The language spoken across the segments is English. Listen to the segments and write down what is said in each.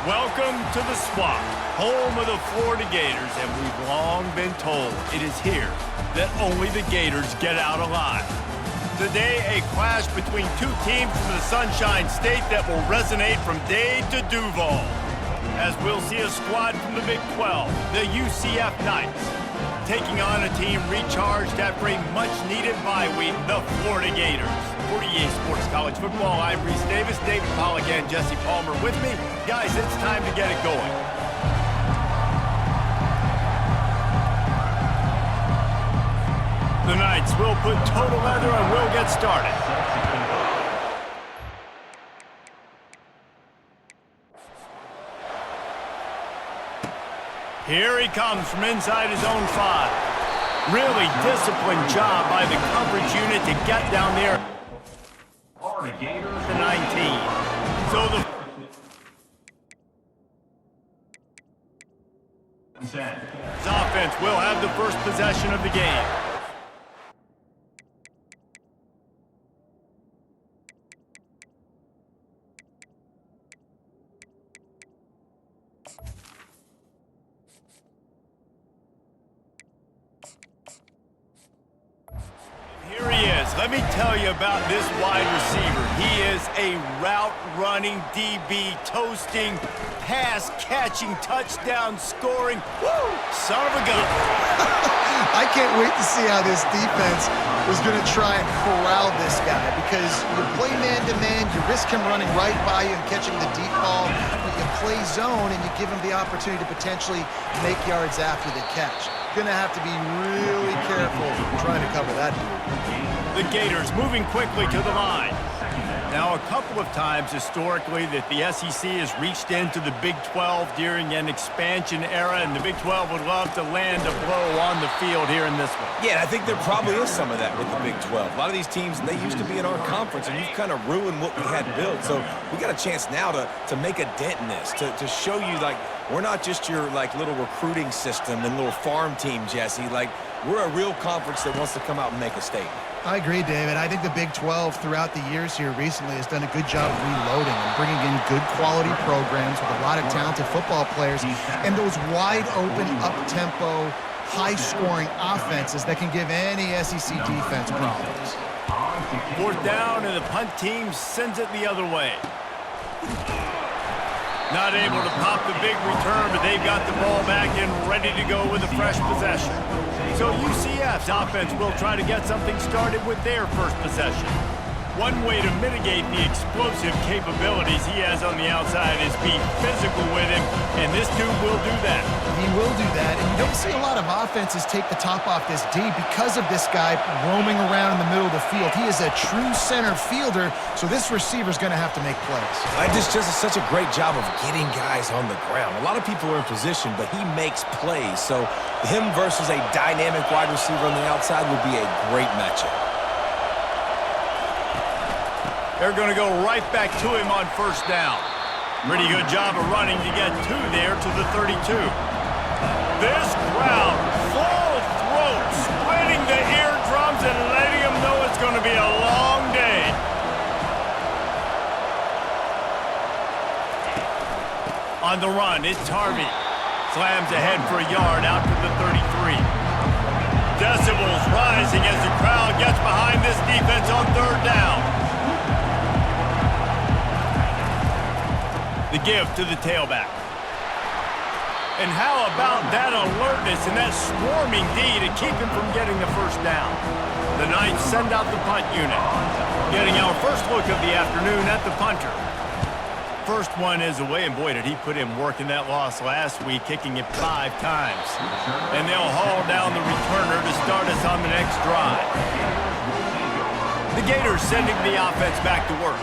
Welcome to the Swamp, home of the Florida Gators, and we've long been told it is here that only the Gators get out alive. Today, a clash between two teams from the Sunshine State that will resonate from Dade to Duval, as we'll see a squad from the Big 12, the UCF Knights, taking on a team recharged after a much-needed bye week, the Florida Gators. For EA Sports College Football, I'm Reese Davis, David Pollack, and Jesse Palmer with me. Guys, it's time to get it going. The Knights will put total leather and we'll get started. Here he comes from inside his own 5. Really disciplined job by the coverage unit to get down there. The 19. So the offense will have the first possession of the game. Here he is. Let me tell you about this wide receiver. He is a route-running DB, toasting, pass-catching, touchdown-scoring, son of a gun. I can't wait to see how this defense is going to try and corral this guy, because you play man-to-man, you risk him running right by you and catching the deep ball, but you play zone and you give him the opportunity to potentially make yards after the catch. Going to have to be really careful trying to cover that dude. The Gators moving quickly to the line. Now, a couple of times historically that the SEC has reached into the Big 12 during an expansion era, and the Big 12 would love to land a blow on the field here in this one. Yeah, I think there probably is some of that with the Big 12. A lot of these teams, they used to be in our conference, and you've kind of ruined what we had built. So we got a chance now to make a dent in this, to show you, like, we're not just your, like, little recruiting system and little farm team, Jesse. Like, we're a real conference that wants to come out and make a statement. I agree, David. I think the Big 12 throughout the years here recently has done a good job of reloading and bringing in good quality programs with a lot of talented football players and those wide-open, up-tempo, high-scoring offenses that can give any SEC defense problems. 4th down, and the punt team sends it the other way. Not able to pop the big return, but they've got the ball back and ready to go with a fresh possession. So UCF's offense will try to get something started with their first possession. One way to mitigate the explosive capabilities he has on the outside is be physical with him, and this dude will do that. He will do that, and you don't see a lot of offenses take the top off this D because of this guy roaming around in the middle of the field. He is a true center fielder, so this receiver's going to have to make plays. This just is such a great job of getting guys on the ground. A lot of people are in position, but he makes plays, so him versus a dynamic wide receiver on the outside would be a great matchup. They're going to go right back to him on 1st down. Pretty good job of running to get there to the 32. This crowd, full throat, splitting the eardrums and letting them know it's going to be a long day. On the run, it's Harvey. Slams ahead for a yard out to the 33. Decibels rising as the crowd gets behind this defense on 3rd down. The give to the tailback. And how about that alertness and that swarming D to keep him from getting the 1st down? The Knights send out the punt unit. Getting our first look of the afternoon at the punter. First one is away, and boy, did he put in work in that loss last week, kicking it 5 times. And they'll haul down the returner to start us on the next drive. The Gators sending the offense back to work.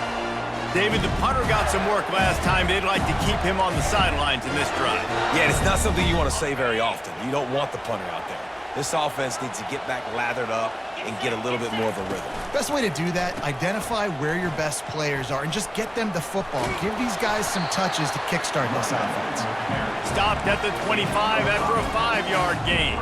David, the punter got some work last time. They'd like to keep him on the sidelines in this drive. Yeah, it's not something you want to say very often. You don't want the punter out there. This offense needs to get back lathered up and get a little bit more of a rhythm. Best way to do that, identify where your best players are and just get them the football. Give these guys some touches to kickstart this offense. Stopped at the 25 after a 5-yard gain.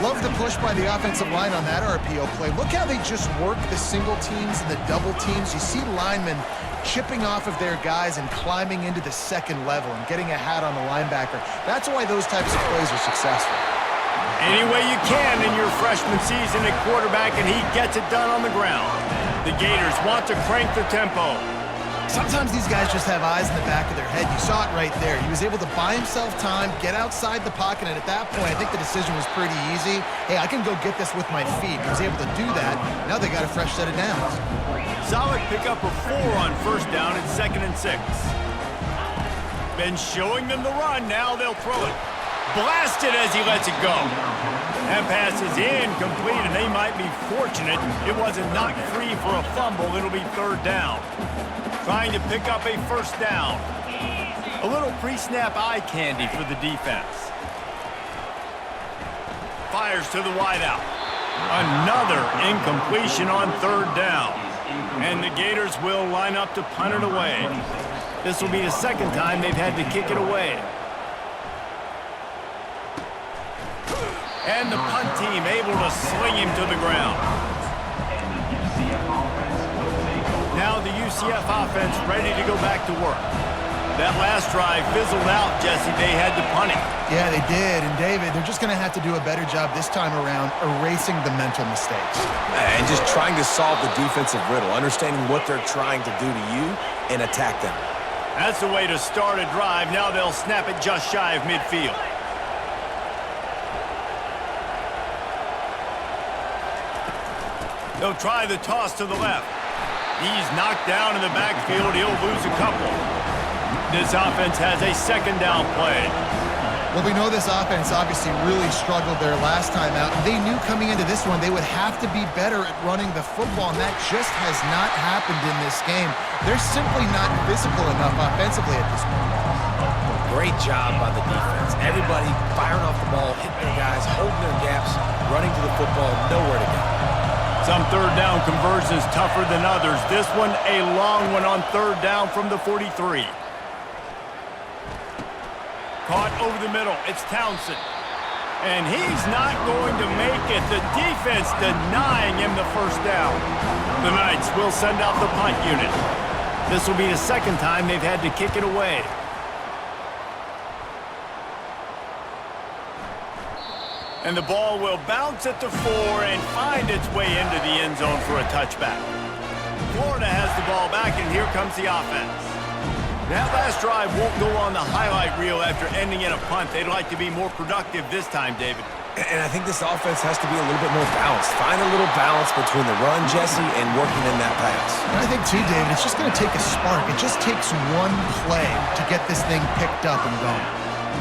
Love the push by the offensive line on that RPO play. Look how they just work the single teams and the double teams. You see linemen chipping off of their guys and climbing into the second level and getting a hat on the linebacker. That's why those types of plays are successful. Any way you can in your freshman season at quarterback, and he gets it done on the ground. The Gators want to crank the tempo. Sometimes these guys just have eyes in the back of their head. You saw it right there. He was able to buy himself time, get outside the pocket, and at that point, I think the decision was pretty easy. Hey, I can go get this with my feet. He was able to do that. Now they got a fresh set of downs. Solid pickup of 4 on first down at 2nd and 6. Been showing them the run. Now they'll throw it. Blasted as he lets it go. That pass is incomplete, and they might be fortunate it wasn't knocked free for a fumble. It'll be 3rd down. Trying to pick up a first down. A little pre-snap eye candy for the defense. Fires to the wideout. Another incompletion on 3rd down. And the Gators will line up to punt it away. This will be the 2nd time they've had to kick it away. And the punt team able to sling him to the ground. Now the UCF offense ready to go back to work. That last drive fizzled out, Jesse. They had to punt it. Yeah, they did. And, David, they're just going to have to do a better job this time around erasing the mental mistakes. And just trying to solve the defensive riddle, understanding what they're trying to do to you and attack them. That's the way to start a drive. Now they'll snap it just shy of midfield. They'll try the toss to the left. He's knocked down in the backfield. He'll lose a couple. This offense has a 2nd down play. Well, we know this offense obviously really struggled their last time out. They knew coming into this one they would have to be better at running the football, and that just has not happened in this game. They're simply not physical enough offensively at this point. Great job by the defense. Everybody firing off the ball, hitting their guys, holding their gaps, running to the football, nowhere to go. Some 3rd down conversions tougher than others. This one a long one on 3rd down from the 43. Caught over the middle. It's Townsend. And he's not going to make it. The defense denying him the first down. The Knights will send out the punt unit. This will be the 2nd time they've had to kick it away. And the ball will bounce at the 4 and find its way into the end zone for a touchback. Florida has the ball back, and here comes the offense. That last drive won't go on the highlight reel after ending in a punt. They'd like to be more productive this time, David. And I think this offense has to be a little bit more balanced. Find a little balance between the run, Jesse, and working in that pass. And I think, too, David, it's just going to take a spark. It just takes one play to get this thing picked up and going.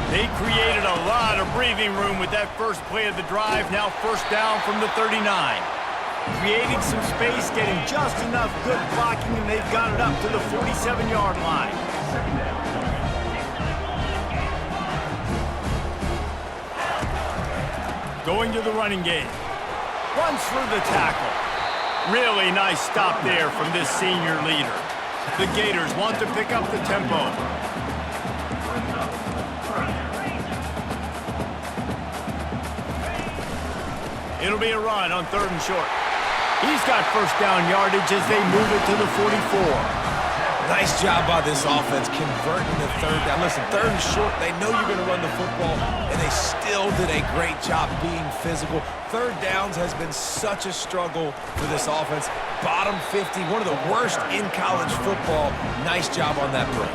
They created a lot of breathing room with that first play of the drive. Now 1st down from the 39. Creating some space, getting just enough good blocking, and they've got it up to the 47-yard line. Going to the running game. Runs through the tackle. Really nice stop there from this senior leader. The Gators want to pick up the tempo. It'll be a run on 3rd and short. He's got first down yardage as they move it to the 44. Nice job by this offense converting the 3rd down. Listen, 3rd and short, they know you're going to run the football, and they still did a great job being physical. 3rd downs has been such a struggle for this offense. Bottom 50, one of the worst in college football. Nice job on that play.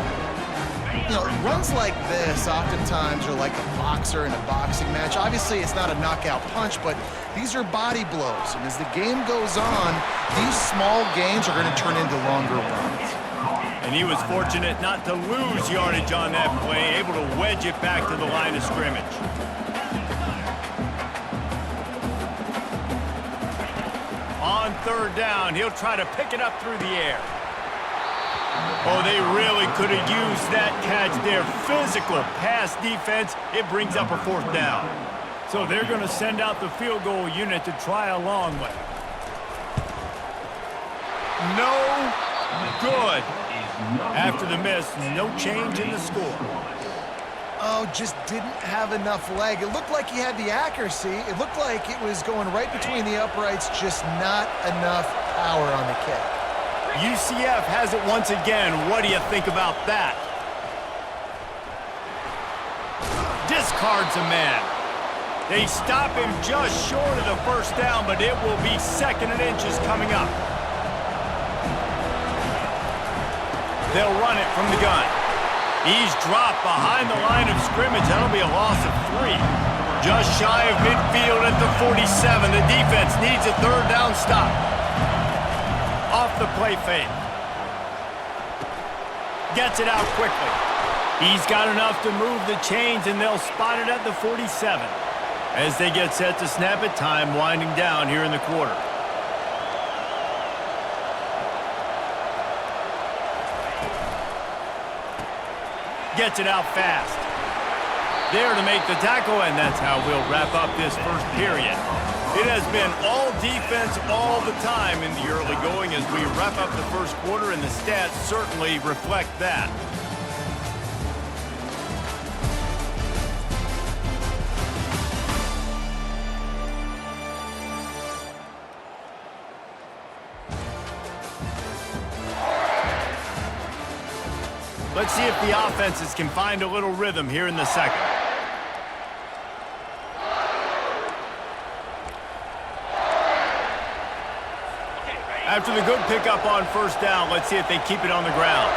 You know, runs like this oftentimes are like a boxer in a boxing match. Obviously, it's not a knockout punch, but these are body blows. And as the game goes on, these small gains are going to turn into longer runs. And he was fortunate not to lose yardage on that play, able to wedge it back to the line of scrimmage. On 3rd down, he'll try to pick it up through the air. Oh, they really could have used that catch there. Physical pass defense. It brings up a 4th down. So they're going to send out the field goal unit to try a long one. No good. After the miss, no change in the score. Oh, just didn't have enough leg. It looked like he had the accuracy. It looked like it was going right between the uprights, just not enough power on the kick. UCF has it once again. What do you think about that? Discards a man. They stop him just short of the first down, but it will be 2nd and inches coming up. They'll run it from the gun. He's dropped behind the line of scrimmage. That'll be a loss of 3. Just shy of midfield at the 47. The defense needs a 3rd down stop. Off the play fake. Gets it out quickly. He's got enough to move the chains, and they'll spot it at the 47. As they get set to snap it, time winding down here in the quarter. Gets it out fast. There to make the tackle, and that's how we'll wrap up this first period. It has been all defense all the time in the early going as we wrap up the first quarter, and the stats certainly reflect that. Let's see if the offenses can find a little rhythm here in the second. After the good pickup on first down, let's see if they keep it on the ground.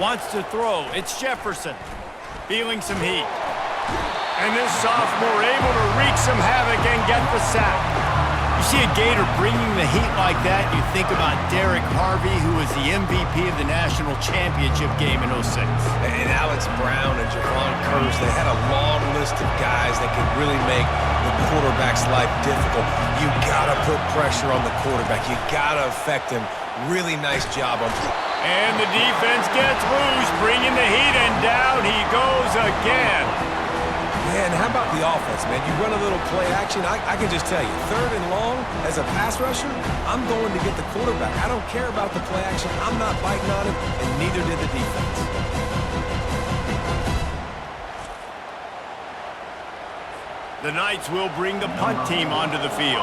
Wants to throw. It's Jefferson. Feeling some heat. And this sophomore able to wreak some havoc and get the sack. You see a Gator bringing the heat like that, you think about Derek Harvey, who was the MVP of the national championship game in '06. And Alex Brown and Javon Curse, they had a long list of guys that could really make the quarterback's life difficult. You got to put pressure on the quarterback. You got to affect him. Really nice job on. And the defense gets loose, bringing the heat, and down he goes again. Yeah, and how about the offense, man? You run a little play action. I can just tell you, 3rd and long, as a pass rusher, I'm going to get the quarterback. I don't care about the play action. I'm not biting on it, and neither did the defense. The Knights will bring the punt team onto the field.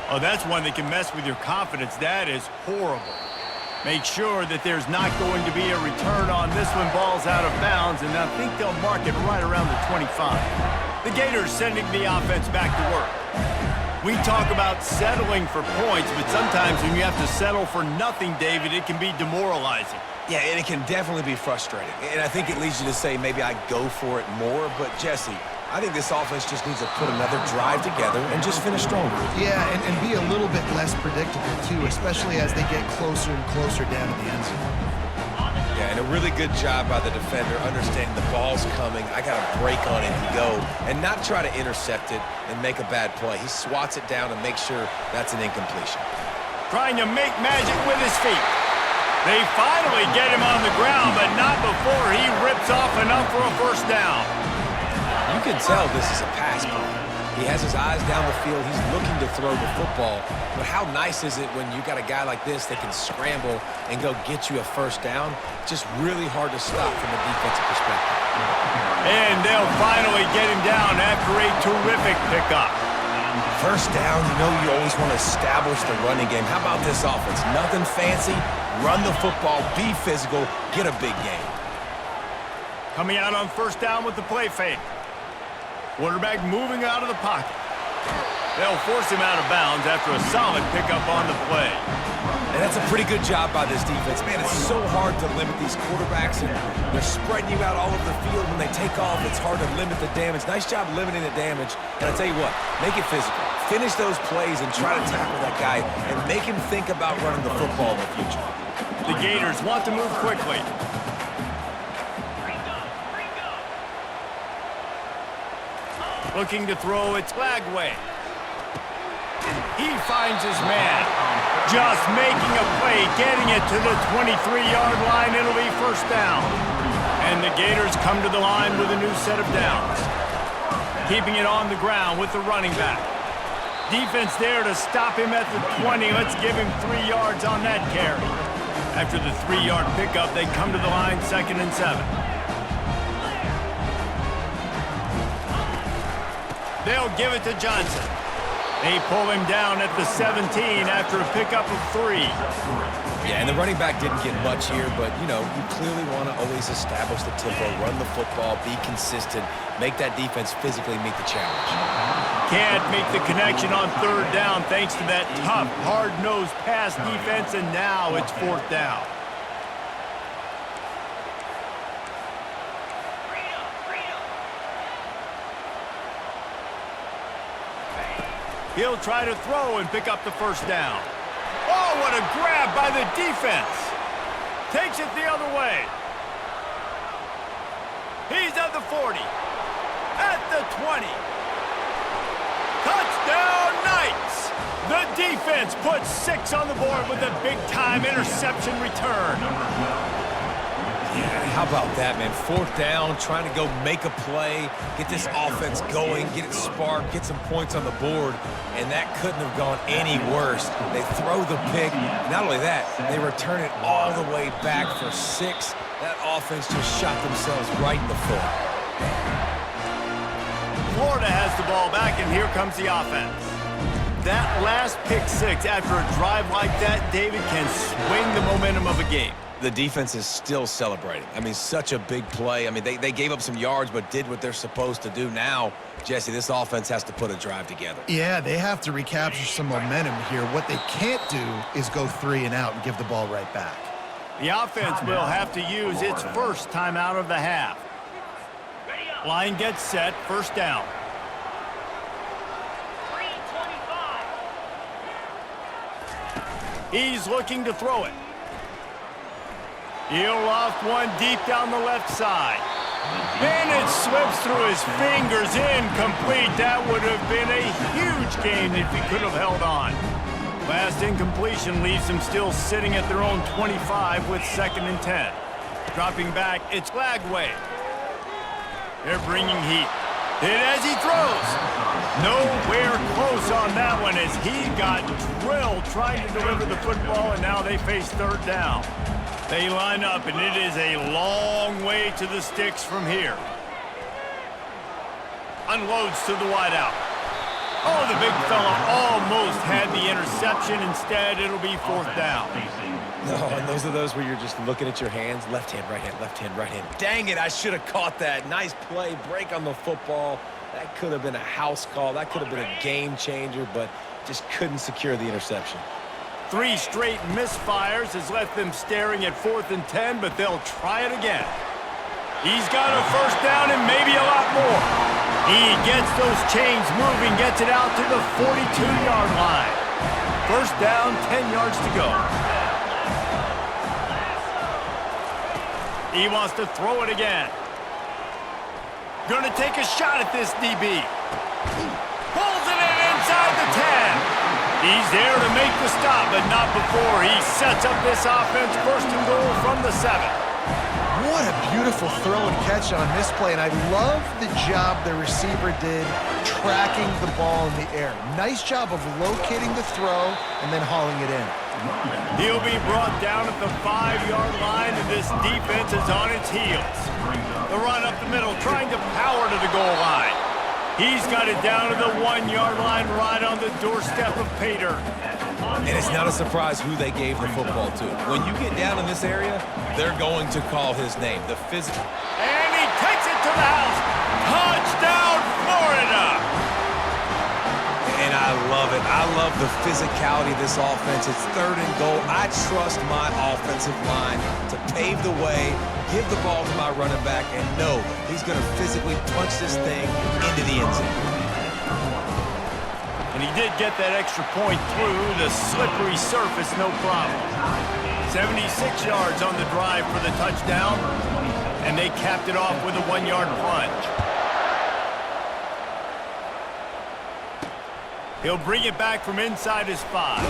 Oh, that's one that can mess with your confidence. That is horrible. Make sure that there's not going to be a return on this one. Ball's out of bounds, and I think they'll mark it right around the 25. The Gators sending the offense back to work. We talk about settling for points, but sometimes when you have to settle for nothing, David, it can be demoralizing. Yeah, and it can definitely be frustrating. And I think it leads you to say maybe I go for it more. But, Jesse, I think this offense just needs to put another drive together and just finish stronger. Yeah, and be a little bit less predictable, too, especially as they get closer and closer down to the end zone. Yeah, and a really good job by the defender understanding the ball's coming. I got to break on it and go and not try to intercept it and make a bad play. He swats it down and makes sure that's an incompletion. Trying to make magic with his feet. They finally get him on the ground, but not before he rips off enough for a first down. You can tell this is a pass play. He has his eyes down the field. He's looking to throw the football. But how nice is it when you got a guy like this that can scramble and go get you a first down? Just really hard to stop from a defensive perspective. And they'll finally get him down after a terrific pickup. First down, you know you always want to establish the running game. How about this offense? Nothing fancy. Run the football, be physical, get a big game. Coming out on first down with the play fake. Quarterback moving out of the pocket. They'll force him out of bounds after a solid pickup on the play. And that's a pretty good job by this defense. Man, it's so hard to limit these quarterbacks, and they're spreading you out all over the field. When they take off, it's hard to limit the damage. Nice job limiting the damage. And I tell you what, make it physical. Finish those plays and try to tackle that guy and make him think about running the football in the future. The Gators want to move quickly. Looking to throw, it's Lagway. He finds his man. Just making a play, getting it to the 23-yard line. It'll be first down. And the Gators come to the line with a new set of downs. Keeping it on the ground with the running back. Defense there to stop him at the 20. Let's give him 3 yards on that carry. After the 3-yard pickup, they come to the line, 2nd and 7. They'll give it to Johnson. They pull him down at the 17 after a pickup of 3. Yeah, and the running back didn't get much here, but, you know, you clearly want to always establish the tempo, run the football, be consistent, make that defense physically meet the challenge. Can't make the connection on 3rd down thanks to that tough, hard-nosed pass defense, and now it's 4th down. He'll try to throw and pick up the 1st down. Oh, what a grab by the defense. Takes it the other way. He's at the 40. At the 20. Touchdown, Knights! The defense puts 6 on the board with a big-time interception return. Yeah, how about that, man? 4th down, trying to go make a play, get this offense going, get it sparked, get some points on the board, and that couldn't have gone any worse. They throw the pick. Not only that, they return it all the way back for 6. That offense just shot themselves right in the foot. Florida has the ball back, and here comes the offense. That last pick 6 after a drive like that, David, can swing the momentum of a game. The defense is still celebrating. I mean, such a big play. I mean, they gave up some yards but did what they're supposed to do. Now, Jesse, this offense has to put a drive together. Yeah, they have to recapture some momentum here. What they can't do is go 3 and out and give the ball right back. The offense will have to use its first timeout of the half. Line gets set, 1st down. He's looking to throw it. He'll loft one deep down the left side. And it slips through his fingers, incomplete. That would have been a huge gain if he could have held on. Last incompletion leaves them still sitting at their own 25 with 2nd and 10. Dropping back, it's Lagway. They're bringing heat. Hit as he throws. Nowhere close on that one as he got drilled trying to deliver the football, and now they face 3rd down. They line up, and it is a long way to the sticks from here. Unloads to the wideout. Oh, the big fella almost had the interception. Instead, it'll be 4th down. No, and those are those where you're just looking at your hands. Left hand, right hand, left hand, right hand. Dang it, I should have caught that. Nice play, break on the football. That could have been a house call. That could have been a game changer, but just couldn't secure the interception. 3 straight misfires has left them staring at 4th and 10, but they'll try it again. He's got a 1st down and maybe a lot more. He gets those chains moving, gets it out to the 42-yard line. 1st down, 10 yards to go. He wants to throw it again. Gonna take a shot at this DB. Pulls it in inside the 10. He's there to make the stop, but not before he sets up this offense 1st and goal from the 7. What a beautiful throw and catch on this play, and I love the job the receiver did tracking the ball in the air. Nice job of locating the throw and then hauling it in. He'll be brought down at the 5-yard line, and this defense is on its heels. The run up the middle, trying to power to the goal line. He's got it down to the 1-yard line right on the doorstep of Pater. And it's not a surprise who they gave the football to. When you get down in this area, they're going to call his name. The physical. And he takes it to the house. Touchdown, Florida! And I love it. I love the physicality of this offense. It's 3rd and goal. I trust my offensive line to pave the way, give the ball to my running back, and know he's going to physically punch this thing into the end zone. And he did get that extra point through the slippery surface, no problem. 76 yards on the drive for the touchdown, and they capped it off with a 1-yard plunge. He'll bring it back from inside his 5.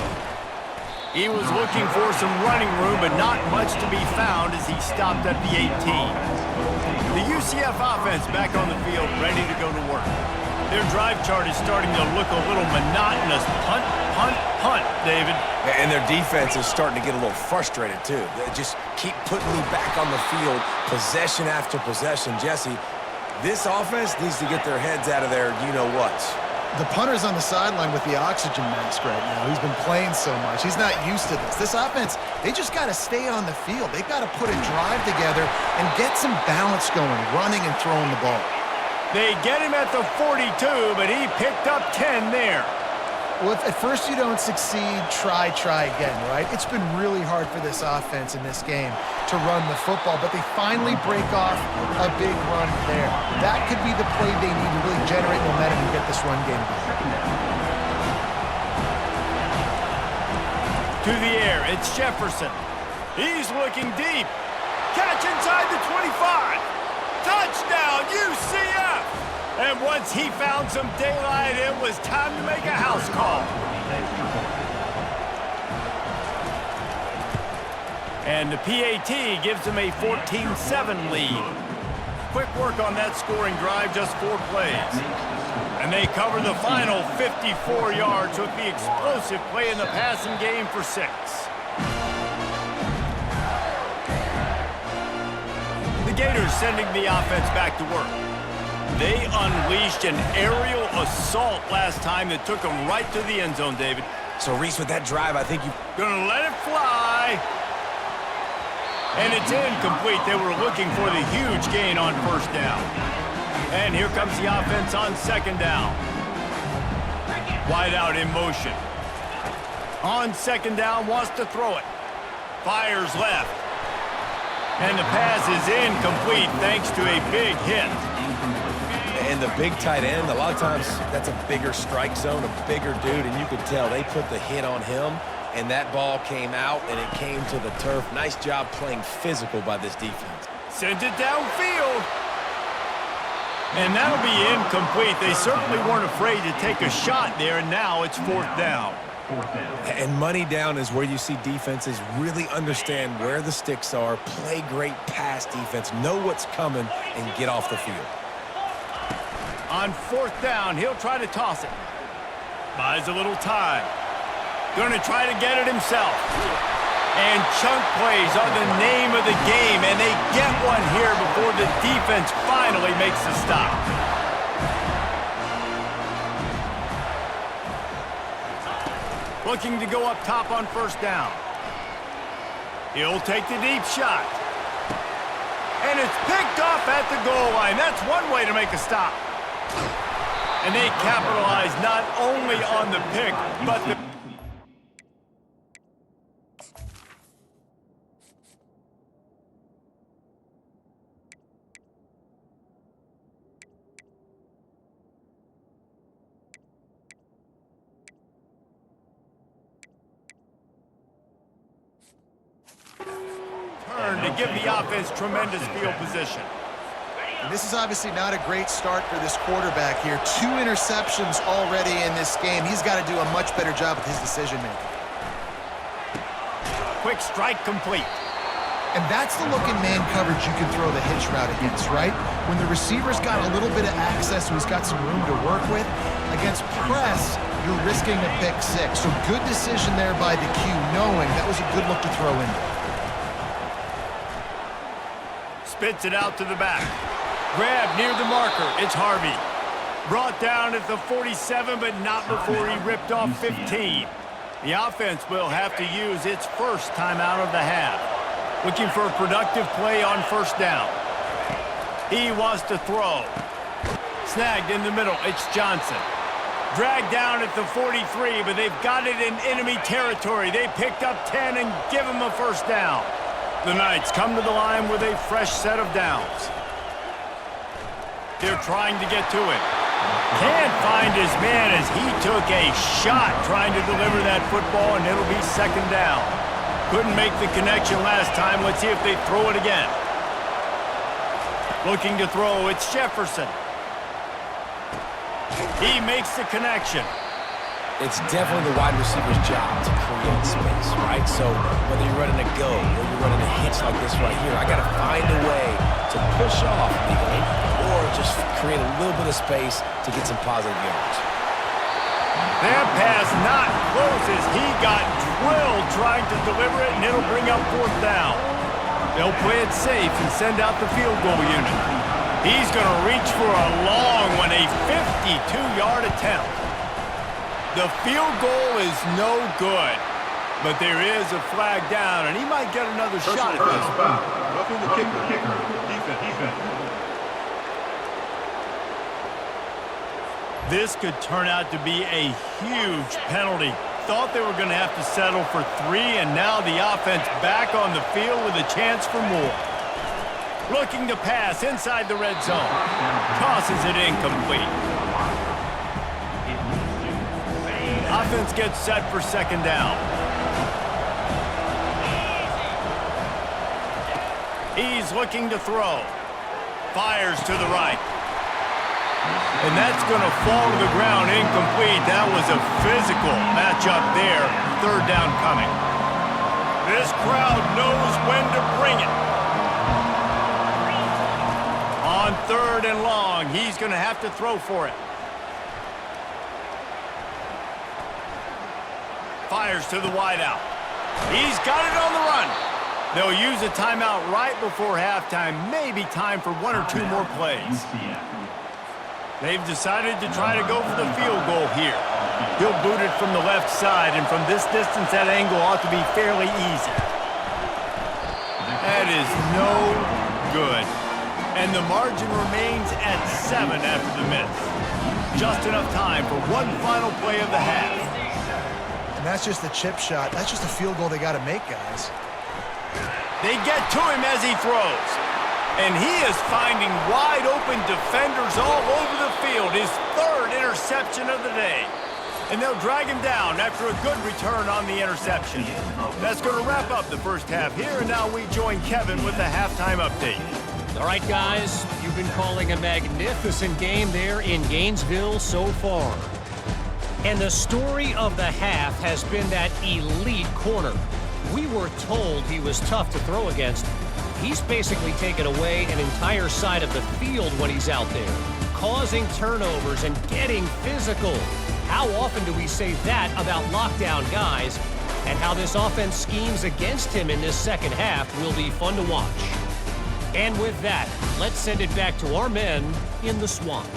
He was looking for some running room, but not much to be found as he stopped at the 18. The UCF offense back on the field, ready to go to work. Their drive chart is starting to look a little monotonous. Punt, punt, punt, David. And their defense is starting to get a little frustrated, too. They just keep putting me back on the field, possession after possession. Jesse, This offense needs to get their heads out of their you-know-whats. The punter's on the sideline with the oxygen mask right now. He's been playing so much. He's not used to this. This offense, they just got to stay on the field. They've got to put a drive together and get some balance going, running and throwing the ball. They get him at the 42, but he picked up 10 there. Well, if at first you don't succeed, try again, right? It's been really hard for this offense in this game to run the football, but they finally break off a big run there. That could be the play they need to really generate momentum and get this run game going. To the air, it's Jefferson. He's looking deep. Catch inside the 25. Touchdown, UCF! And once he found some daylight, it was time to make a house call. And the PAT gives them a 14-7 lead. Quick work on that scoring drive, just 4 plays. And they cover the final 54 yards with the explosive play in the passing game for 6. The Gators sending the offense back to work. They unleashed an aerial assault last time that took them right to the end zone, David. So, Reese, with that drive, I think you're gonna let it fly. And it's incomplete. They were looking for the huge gain on first down. And here comes the offense on second down. Wide out in motion. On second down, wants to throw it. Fires left. And the pass is incomplete thanks to a big hit. And the big tight end, a lot of times that's a bigger strike zone, a bigger dude, and you could tell they put the hit on him, and that ball came out, and it came to the turf. Nice job playing physical by this defense. Sends it downfield. And that'll be incomplete. They certainly weren't afraid to take a shot there, and now it's 4th down. And money down is where you see defenses really understand where the sticks are, play great pass defense, know what's coming, and get off the field. On 4th down, he'll try to toss it. Buys a little time. Going to try to get it himself. And chunk plays are the name of the game, and they get one here before the defense finally makes the stop. Looking to go up top on first down. He'll take the deep shot. And it's picked off at the goal line. That's one way to make a stop. And they capitalize not only on the pick, but the... turn to give the offense tremendous field position. And this is obviously not a great start for this quarterback here. 2 interceptions already in this game. He's got to do a much better job with his decision-making. Quick strike complete. And that's the look in man coverage you can throw the hitch route against, right? When the receiver's got a little bit of access, so he's got some room to work with. Against press, you're risking a pick 6. So good decision there by the Q, knowing that was a good look to throw in there. Spits it out to the back. Grab near the marker. It's Harvey. Brought down at the 47, but not before he ripped off 15. The offense will have to use its first timeout of the half. Looking for a productive play on first down. He wants to throw. Snagged in the middle. It's Johnson. Dragged down at the 43, but they've got it in enemy territory. They picked up 10 and give him a first down. The Knights come to the line with a fresh set of downs. They're trying to get to it. Can't find his man as he took a shot trying to deliver that football, and it'll be second down. Couldn't make the connection last time. Let's see if they throw it again. Looking to throw, it's Jefferson. He makes the connection. It's definitely the wide receiver's job to create space, right? So whether you're running a go or you're running a hitch like this right here, I got to find a way to push off legally or just create a little bit of space to get some positive yards. That pass not close as he got drilled trying to deliver it, and it'll bring up 4th down. They'll play it safe and send out the field goal unit. He's going to reach for a long one, a 52-yard attempt. The field goal is no good, but there is a flag down, and he might get another shot at this. Roughing the kicker. Defense. This could turn out to be a huge penalty. Thought they were going to have to settle for 3, and now the offense back on the field with a chance for more. Looking to pass inside the red zone. Tosses it incomplete. Offense gets set for second down. He's looking to throw. Fires to the right. And that's going to fall to the ground incomplete. That was a physical matchup there. Third down coming. This crowd knows when to bring it. On third and long, he's going to have to throw for it. Fires to the wideout. He's got it on the run. They'll use a timeout right before halftime. Maybe time for 1 or 2 more plays. They've decided to try to go for the field goal here. He'll boot it from the left side, and from this distance, that angle ought to be fairly easy. That is no good. And the margin remains at 7 after the miss. Just enough time for one final play of the half. And that's just a chip shot. That's just a field goal they got to make, guys. They get to him as he throws. And he is finding wide-open defenders all over the field. His 3rd interception of the day. And they'll drag him down after a good return on the interception. That's going to wrap up the first half here, and now we join Kevin with the halftime update. All right, guys, you've been calling a magnificent game there in Gainesville so far. And the story of the half has been that elite corner. We were told he was tough to throw against. He's basically taken away an entire side of the field when he's out there, causing turnovers and getting physical. How often do we say that about lockdown guys? And how this offense schemes against him in this second half will be fun to watch. And with that, let's send it back to our men in the swamp.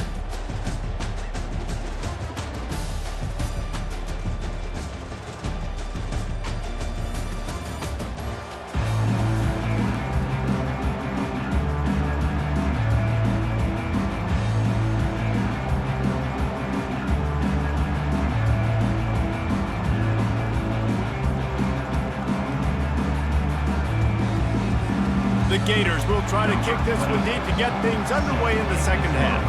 The Gators will try to kick this one deep to get things underway in the second half.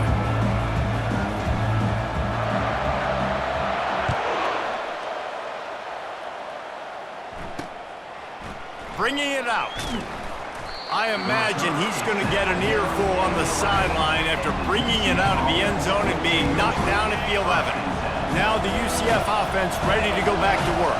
Bringing it out. I imagine he's going to get an earful on the sideline after bringing it out of the end zone and being knocked down at the 11. Now the UCF offense ready to go back to work.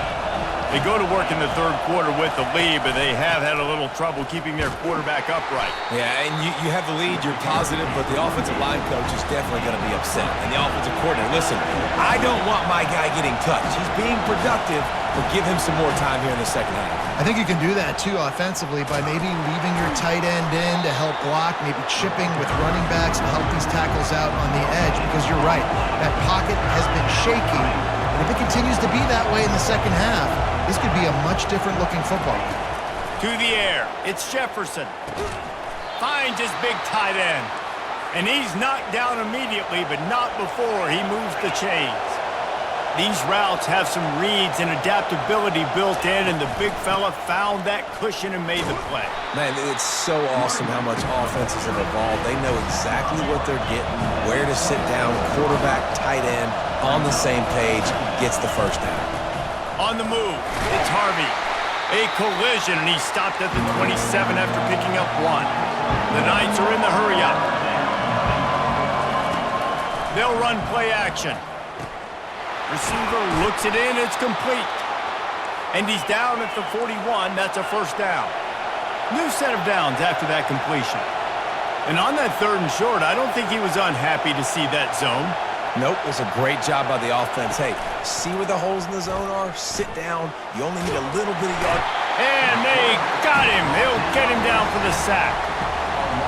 They go to work in the third quarter with the lead, but they have had a little trouble keeping their quarterback upright. Yeah, and you have the lead, you're positive, but the offensive line coach is definitely going to be upset. And the offensive coordinator, listen, I don't want my guy getting touched. He's being productive, but give him some more time here in the second half. I think you can do that, too, offensively, by maybe leaving your tight end in to help block, maybe chipping with running backs to help these tackles out on the edge, because you're right, that pocket has been shaky. And if it continues to be that way in the second half, this could be a much different looking football game. To the air, it's Jefferson. Finds his big tight end. And he's knocked down immediately, but not before he moves the chains. These routes have some reads and adaptability built in, and the big fella found that cushion and made the play. Man, it's so awesome how much offenses have evolved. They know exactly what they're getting, where to sit down, quarterback, tight end, on the same page, gets the first down. On the move, it's Harvey. A collision, and he stopped at the 27 after picking up 1. The Knights are in the hurry-up. They'll run play action. Receiver looks it in, it's complete. And he's down at the 41, that's a first down. New set of downs after that completion. And on that 3rd and short, I don't think he was unhappy to see that zone. Nope, it was a great job by the offense. Hey, see where the holes in the zone are? Sit down. You only need a little bit of yard. And they got him. They'll get him down for the sack.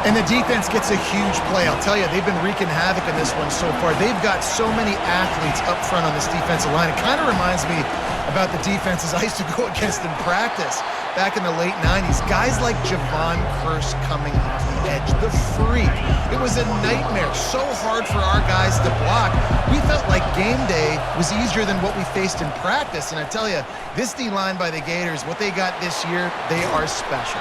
And the defense gets a huge play. I'll tell you, they've been wreaking havoc in this one so far. They've got so many athletes up front on this defensive line. It kind of reminds me about the defenses I used to go against in practice back in the late 90s. Guys like Javon Curse coming off the edge, the freak. It was a nightmare. So hard for our guys to block. We felt like game day was easier than what we faced in practice. And I tell you, this D-line by the Gators, what they got this year, they are special.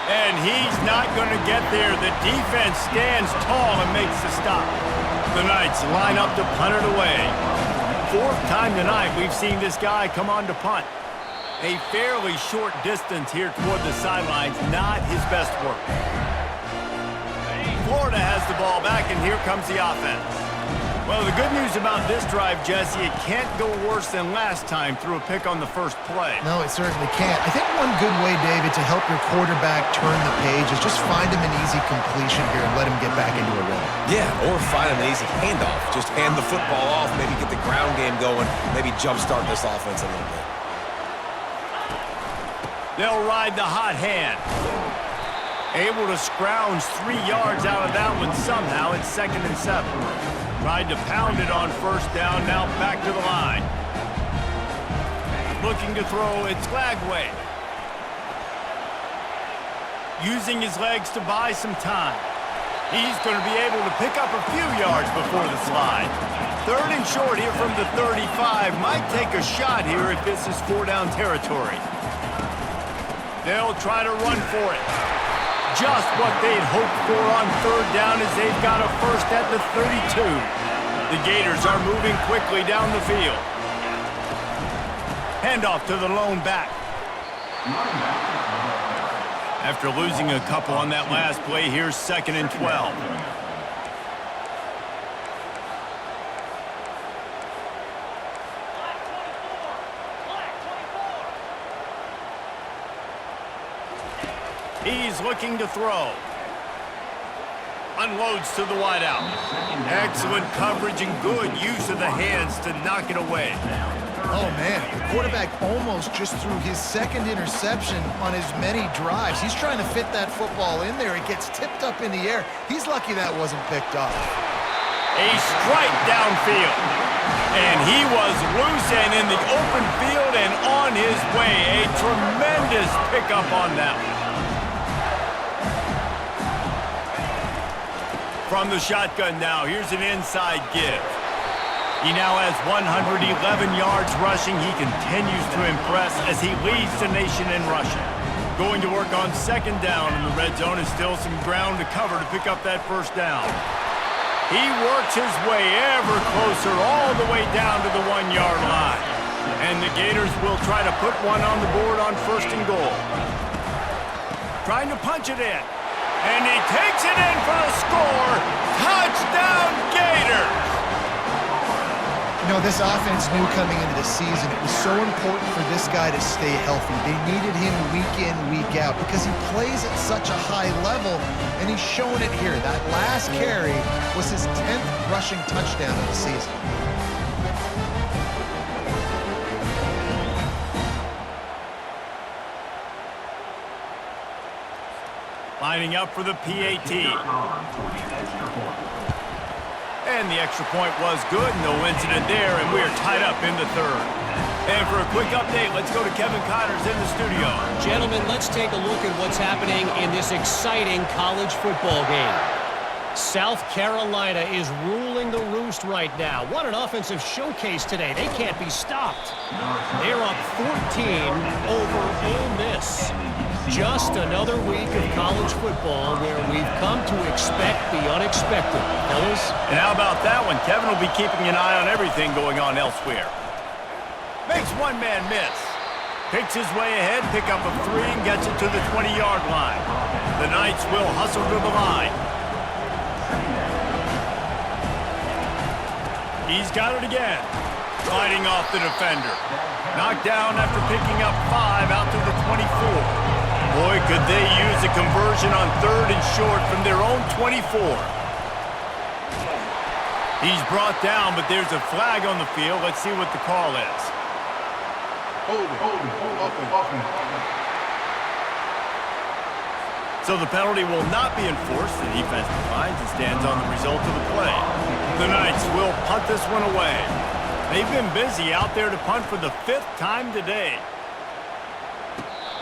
And he's not going to get there. The defense stands tall and makes the stop. The Knights line up to punt it away. Fourth time tonight we've seen this guy come on to punt. A fairly short distance here toward the sidelines, not his best work. Florida has the ball back, and here comes the offense. Well, the good news about this drive, Jesse, it can't go worse than last time through a pick on the first play. No, it certainly can't. I think one good way, David, to help your quarterback turn the page is just find him an easy completion here and let him get back into a rhythm. Yeah, or find an easy handoff. Just hand the football off, maybe get the ground game going, maybe jumpstart this offense a little bit. They'll ride the hot hand. Able to scrounge 3 yards out of that one somehow. It's 2nd and 7. Tried to pound it on first down, now back to the line. Looking to throw, it's Lagway. Using his legs to buy some time. He's going to be able to pick up a few yards before the slide. 3rd and short here from the 35. Might take a shot here if this is 4-down territory. They'll try to run for it. Just what they'd hoped for on 3rd down as they've got a first at the 32. The Gators are moving quickly down the field. Handoff to the lone back. After losing a couple on that last play, here's 2nd and 12. He's looking to throw. Unloads to the wideout. Excellent coverage and good use of the hands to knock it away. Oh, man, the quarterback almost just threw his 2nd interception on as many drives. He's trying to fit that football in there. It gets tipped up in the air. He's lucky that wasn't picked off. A strike downfield. And he was loose and in the open field and on his way. A tremendous pickup on that one. From the shotgun now, here's an inside give. He now has 111 yards rushing. He continues to impress as he leads the nation in rushing. Going to work on 2nd down in the red zone is still some ground to cover to pick up that first down. He works his way ever closer all the way down to the 1-yard line. And the Gators will try to put one on the board on 1st and goal. Trying to punch it in. And he takes it in for the score. Touchdown, Gators! You know, this offense knew coming into the season it was so important for this guy to stay healthy. They needed him week in, week out because he plays at such a high level, and he's showing it here. That last carry was his 10th rushing touchdown of the season. Lining up for the PAT. And the extra point was good. No incident there, and we're tied up in the 3rd. And for a quick update, let's go to Kevin Connors in the studio. Gentlemen, let's take a look at what's happening in this exciting college football game. South Carolina is ruling the roost right now. What an offensive showcase today. They can't be stopped. They're up 14 over Ole Miss. Just another week of college football where we've come to expect the unexpected, fellas. And how about that one? Kevin will be keeping an eye on everything going on elsewhere. Makes one man miss. Picks his way ahead, pick up a 3, and gets it to the 20-yard line. The Knights will hustle to the line. He's got it again. Fighting off the defender. Knocked down after picking up 5 out to the 24. Boy, could they use a conversion on 3rd and short from their own 24. He's brought down, but there's a flag on the field. Let's see what the call is. Hold it. So the penalty will not be enforced. The defense declines and stands on the result of the play. The Knights will punt this one away. They've been busy out there to punt for the 5th time today.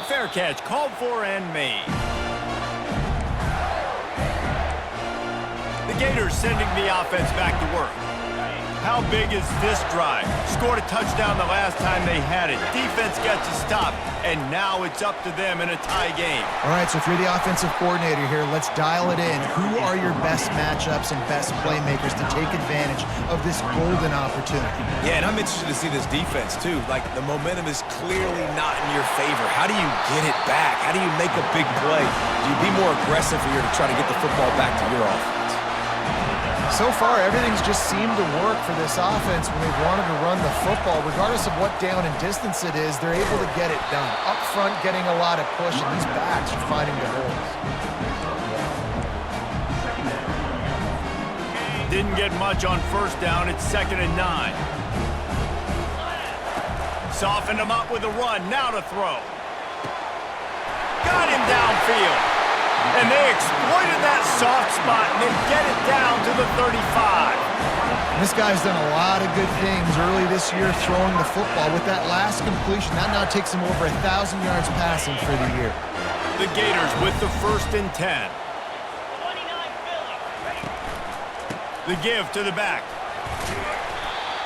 Fair catch called for and made. The Gators sending the offense back to work. How big is this drive? Scored a touchdown the last time they had it. Defense gets a stop, and now it's up to them in a tie game. All right, so if you're the offensive coordinator here, let's dial it in. Who are your best matchups and best playmakers to take advantage of this golden opportunity? Yeah, and I'm interested to see this defense, too. Like, the momentum is clearly not in your favor. How do you get it back? How do you make a big play? Do you be more aggressive here to try to get the football back to your offense? So far, everything's just seemed to work for this offense when they've wanted to run the football. Regardless of what down and distance it is, they're able to get it done. Up front, getting a lot of push, and these backs are finding the holes. Didn't get much on first down. It's 2nd and 9. Softened him up with a run. Now to throw. Got him downfield. And they exploited that soft spot, and they get it down to the 35. This guy's done a lot of good things early this year throwing the football. With that last completion, that now takes him over 1,000 yards passing for the year. The Gators with the 1st and 10. The give to the back.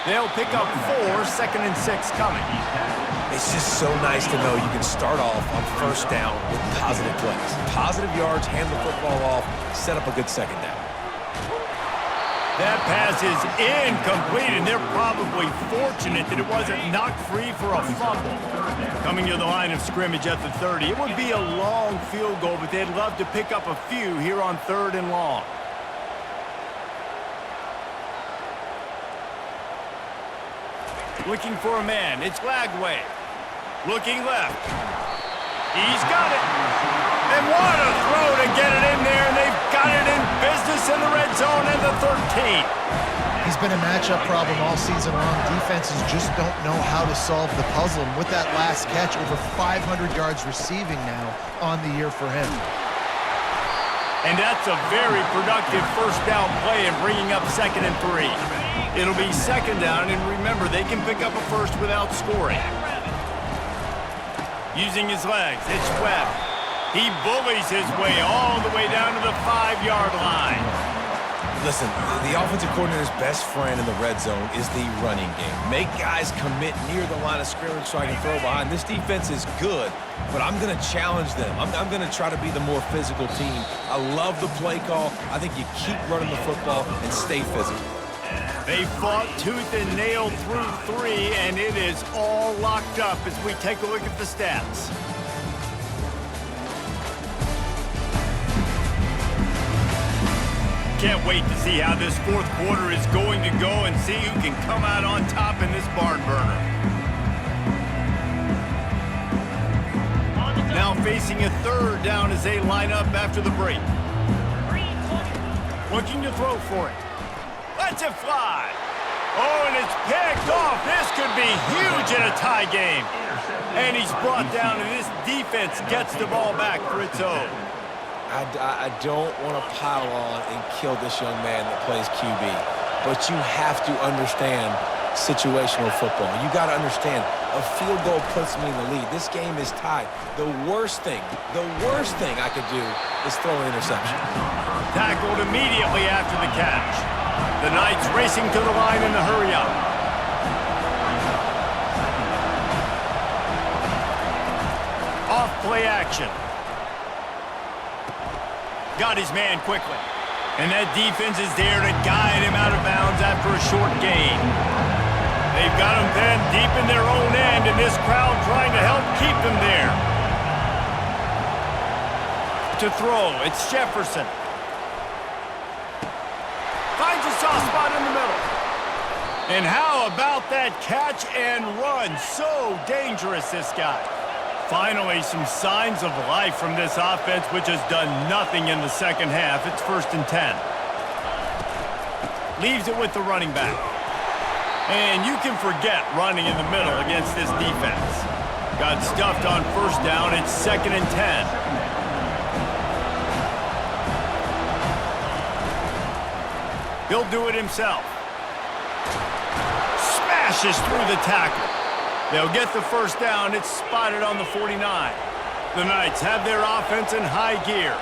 They'll pick up 4, 2nd and 6 coming. It's just so nice to know you can start off on first down with positive plays. Positive yards, hand the football off, set up a good second down. That pass is incomplete, and they're probably fortunate that it wasn't knocked free for a fumble. Coming to the line of scrimmage at the 30. It would be a long field goal, but they'd love to pick up a few here on 3rd and long. Looking for a man. It's Lagway. Looking left. He's got it. And what a throw to get it in there, and they've got it in business in the red zone at the 13. He's been a matchup problem all season long. Defenses just don't know how to solve the puzzle. And with that last catch, over 500 yards receiving now on the year for him. And that's a very productive first down play in bringing up 2nd and 3. It'll be 2nd down, and remember, they can pick up a first without scoring. Using his legs, it's Webb. He bullies his way all the way down to the 5-yard line. Listen, the offensive coordinator's best friend in the red zone is the running game. Make guys commit near the line of scrimmage so I can throw behind. This defense is good, but I'm going to challenge them. I'm going to try to be the more physical team. I love the play call. I think you keep running the football and stay physical. They fought tooth and nail through 3, and it is all locked up as we take a look at the stats. Can't wait to see how this 4th quarter is going to go and see who can come out on top in this barn burner. Now facing a 3rd down as they line up after the break. Looking to throw for it. Lets it fly. Oh, and it's picked off. This could be huge in a tie game. And he's brought down, and this defense gets the ball back for its own. I don't want to pile on and kill this young man that plays QB, but you have to understand situational football. You got to understand, a field goal puts me in the lead. This game is tied. The worst thing I could do is throw an interception. Tackled immediately after the catch. The Knights racing to the line in the hurry-up. Off play action. Got his man quickly. And that defense is there to guide him out of bounds after a short gain. They've got him pinned deep in their own end, and this crowd trying to help keep them there. To throw, it's Jefferson. Finds a soft spot in the middle. And how about that catch and run? So dangerous, this guy. Finally, some signs of life from this offense, which has done nothing in the second half. It's 1st and 10. Leaves it with the running back. And you can forget running in the middle against this defense. Got stuffed on first down. It's 2nd and 10. He'll do it himself. Smashes through the tackle. They'll get the first down. It's spotted on the 49. The Knights have their offense in high gear.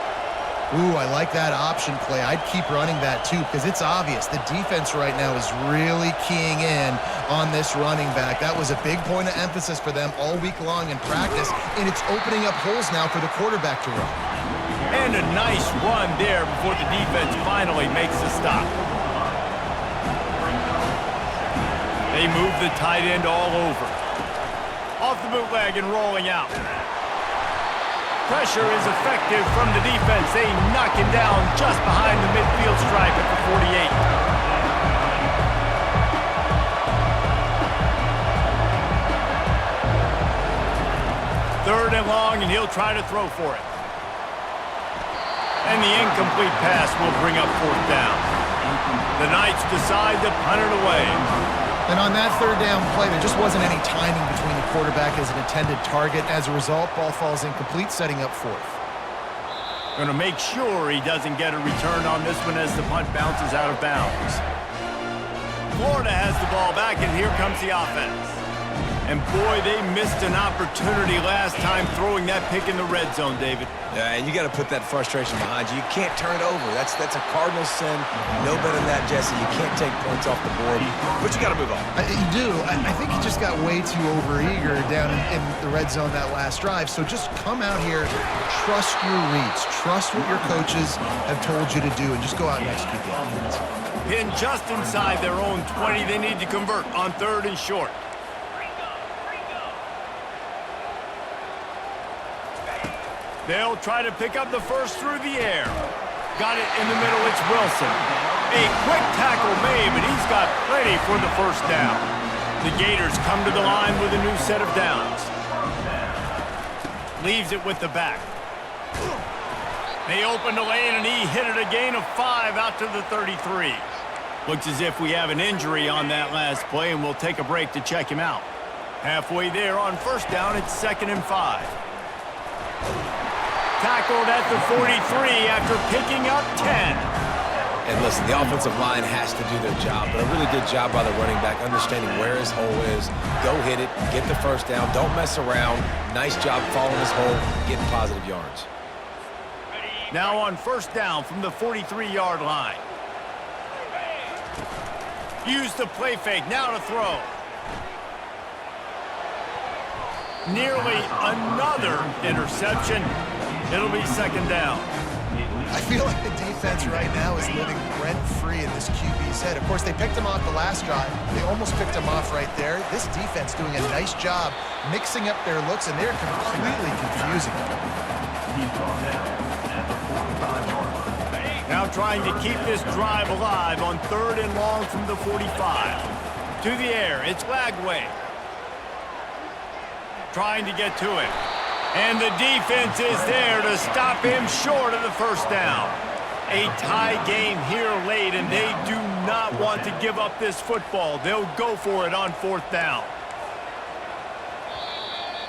Ooh, I like that option play. I'd keep running that too because it's obvious the defense right now is really keying in on this running back. That was a big point of emphasis for them all week long in practice, and it's opening up holes now for the quarterback to run. And a nice run there before the defense finally makes the stop. They move the tight end all over. Off the bootleg and rolling out. Pressure is effective from the defense. They knock him down just behind the midfield stripe at the 48. Third and long, and he'll try to throw for it. And the incomplete pass will bring up fourth down. The Knights decide to punt it away. And on that third down play, there just wasn't any timing between the quarterback as an intended target. As a result, ball falls incomplete, setting up fourth. Going to make sure he doesn't get a return on this one as the punt bounces out of bounds. Florida has the ball back, and here comes the offense. And boy, they missed an opportunity last time throwing that pick in the red zone, David. Yeah, and you got to put that frustration behind you. You can't turn it over. That's a cardinal sin. No better than that, Jesse. You can't take points off the board, but you got to move on. You do. I think he just got way too overeager down in the red zone that last drive. So just come out here, trust your reads, trust what your coaches have told you to do, and just go out and execute the offense. Pinned just inside their own 20. They need to convert on third and short. They'll try to pick up the first through the air. Got it in the middle, it's Wilson. A quick tackle made, but he's got plenty for the first down. The Gators come to the line with a new set of downs. Leaves it with the back. They open the lane, and he hit it a gain of 5 out to the 33. Looks as if we have an injury on that last play, and we'll take a break to check him out. Halfway there on first down, it's 2nd and 5. Tackled at the 43 after picking up 10. And listen, the offensive line has to do their job, but a really good job by the running back understanding where his hole is. Go hit it, get the first down, don't mess around. Nice job following his hole, getting positive yards. Now on first down from the 43-yard line. Use the play fake, now to throw. Nearly another interception. It'll be 2nd down. I feel like the defense right now is living rent-free in this QB's head. Of course, they picked him off the last drive. They almost picked him off right there. This defense doing a nice job mixing up their looks, and they're completely confusing them. Now trying to keep this drive alive on third and long from the 45. To the air, it's Lagway. Trying to get to it. And the defense is there to stop him short of the first down. A tie game here late, and they do not want to give up this football. They'll go for it on 4th down.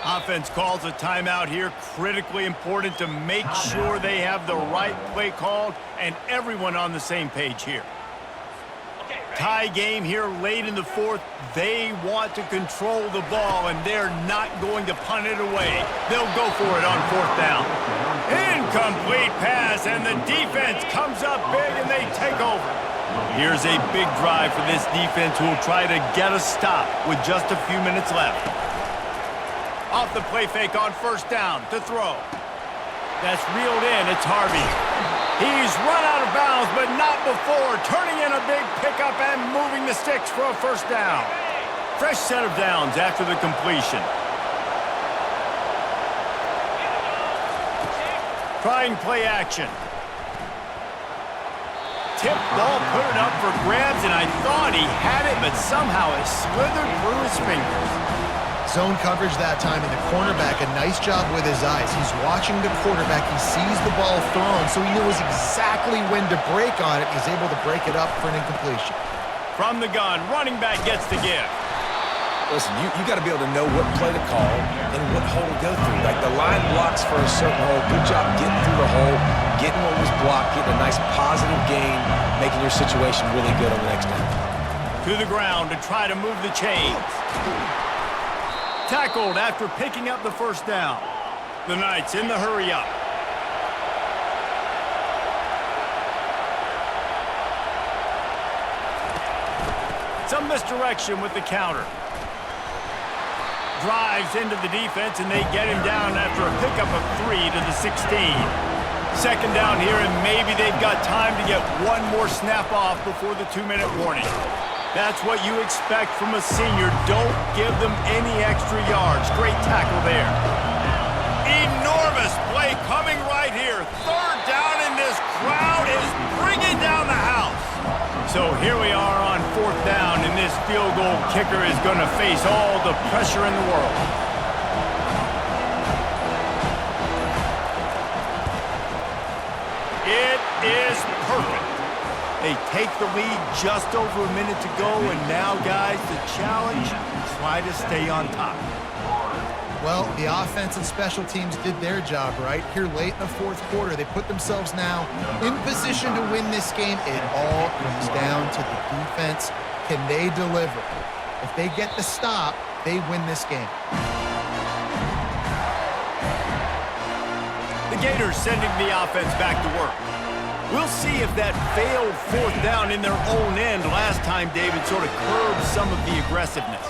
Offense calls a timeout here. Critically important to make sure they have the right play called and everyone on the same page here. Tie game here late in the 4th. They want to control the ball, and they're not going to punt it away. They'll go for it on 4th down. Incomplete pass, and the defense comes up big, and they take over. Here's a big drive for this defense who will try to get a stop with just a few minutes left. Off the play fake on first down to throw. That's reeled in. It's Harvey. He's run out of bounds, but not before. Turning in a big pickup and moving the sticks for a first down. Fresh set of downs after the completion. Trying play action. Tip ball, put it up for grabs, and I thought he had it, but somehow it slithered through his fingers. Zone coverage that time, and the cornerback, a nice job with his eyes. He's watching the quarterback. He sees the ball thrown, so he knows exactly when to break on it. He's able to break it up for an incompletion. From the gun, running back gets the give. Listen, you got to be able to know what play to call and what hole to go through. Like the line blocks for a certain hole. Good job getting through the hole, getting what was blocked, getting a nice positive gain, making your situation really good on the next down. To the ground to try to move the chains. Tackled after picking up the first down. The Knights in the hurry up. Some misdirection with the counter. Drives into the defense, and they get him down after a pickup of 3 to the 16. Second down here, and maybe they've got time to get one more snap off before the 2-minute warning. That's what you expect from a senior. Don't give them any extra yards. Great tackle there. Enormous play coming right here. Third down, and this crowd is bringing down the house. So here we are on fourth down, and this field goal kicker is going to face all the pressure in the world. It is perfect. They take the lead just over a minute to go, and now, guys, the challenge, try to stay on top. Well, the offense and special teams did their job, right? Here late in the fourth quarter, they put themselves now in position to win this game. It all comes down to the defense. Can they deliver? If they get the stop, they win this game. The Gators sending the offense back to work. We'll see if that failed fourth down in their own end last time, David, sort of curbed some of the aggressiveness.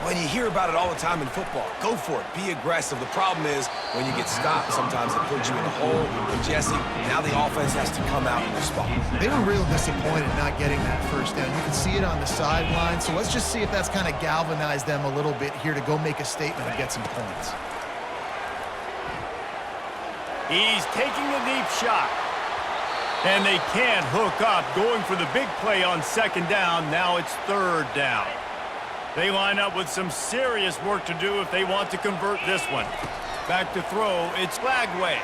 When you hear about it all the time in football, go for it. Be aggressive. The problem is when you get stopped, sometimes it puts you in a hole. And Jesse, now the offense has to come out and respond. They were real disappointed not getting that first down. You can see it on the sideline. So let's just see if that's kind of galvanized them a little bit here to go make a statement and get some points. He's taking a deep shot. And they can't hook up, going for the big play on second down. Now it's third down. They line up with some serious work to do if they want to convert this one. Back to throw, it's Lagway.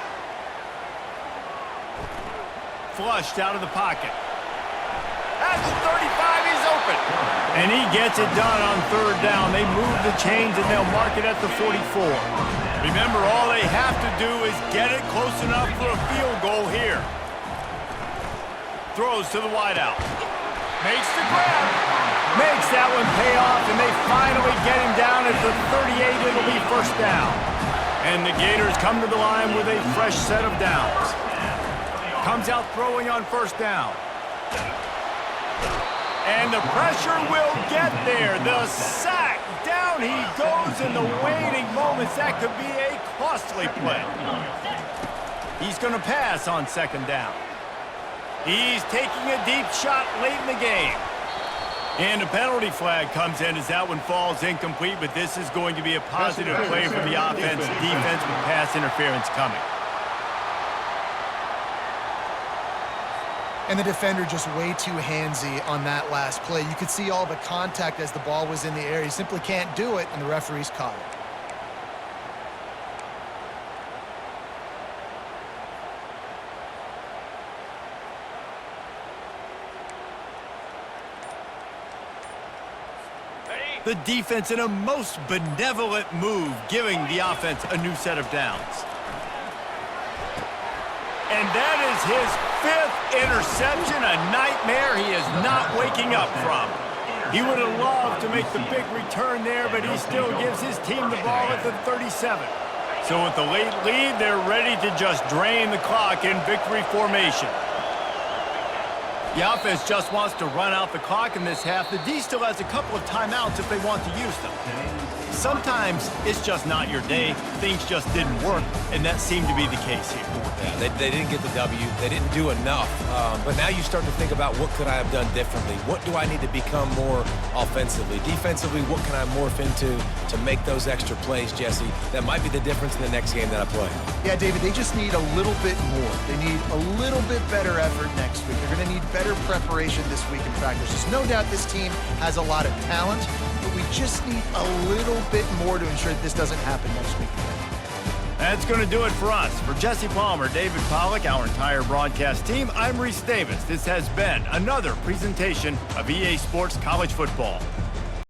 Flushed out of the pocket. At the 35, he's open. And he gets it done on third down. They move the chains, and they'll mark it at the 44. Remember, all they have to do is get it close enough for a field goal here. Throws to the wideout. Makes the grab. Makes that one pay off, and they finally get him down at the 38. It'll be first down. And the Gators come to the line with a fresh set of downs. Comes out throwing on first down. And the pressure will get there. The sack. Down he goes in the waning moments. That could be a costly play. He's going to pass on second down. He's taking a deep shot late in the game. And a penalty flag comes in as that one falls incomplete, but this is going to be a positive play for the offense. Defense with pass interference coming. And the defender just way too handsy on that last play. You could see all the contact as the ball was in the air. He simply can't do it, and the referee's caught it. The defense in a most benevolent move, giving the offense a new set of downs. And that is his 5th interception, a nightmare he is not waking up from. He would have loved to make the big return there, but he still gives his team the ball at the 37. So with the late lead, they're ready to just drain the clock in victory formation. The offense just wants to run out the clock in this half. The D still has a couple of timeouts if they want to use them. Sometimes it's just not your day. Things just didn't work, and that seemed to be the case here. Yeah, they didn't get the W. They didn't do enough. But now you start to think about what could I have done differently? What do I need to become more offensively? Defensively, what can I morph into to make those extra plays, Jesse? That might be the difference in the next game that I play. Yeah, David, they just need a little bit more. They need a little bit better effort next week. They're going to need better preparation this week in practice. There's no doubt this team has a lot of talent, but we just need a little bit more to ensure that this doesn't happen next week again. That's going to do it for us. For Jesse Palmer, David Pollack, our entire broadcast team, I'm Reese Davis. This has been another presentation of EA Sports College Football.